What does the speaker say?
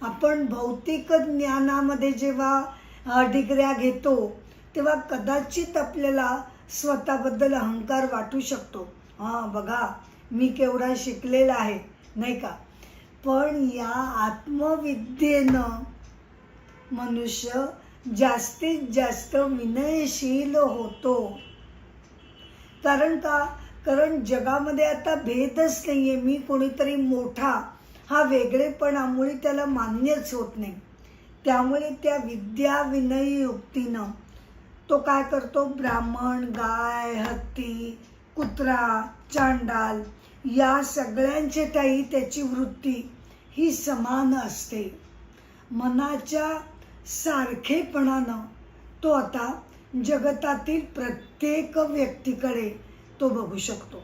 आपण भौतिक ज्ञानामध्ये जेव्हा डिग्र्या घेतो तेव्हा कदाचित आपल्याला स्वतःबद्दल अहंकार वाटू शकतो. हां बघा मी केवढा शिकलेला आहे, नाही का. पण या आत्मविद्येनं मनुष्य जास्तीत जास्त विनयशील होतो. कारण जगामध्ये आता भेदच नाही आहे. मी कोणीतरी मोठा हा वेगळेपणामुळे त्याला मान्यच होत नाही. त्यामुळे त्या विद्या विनय युक्तीनं तो काय करतो, ब्राह्मण, गाय, हत्ती, कुत्रा, चांडाल या सगळ्यांचे ठायी त्याची वृत्ती ही समान असते. मनाच्या सारखेपणानं तो आता जगतातील प्रत्येक व्यक्तीकडे तो बघू शकतो.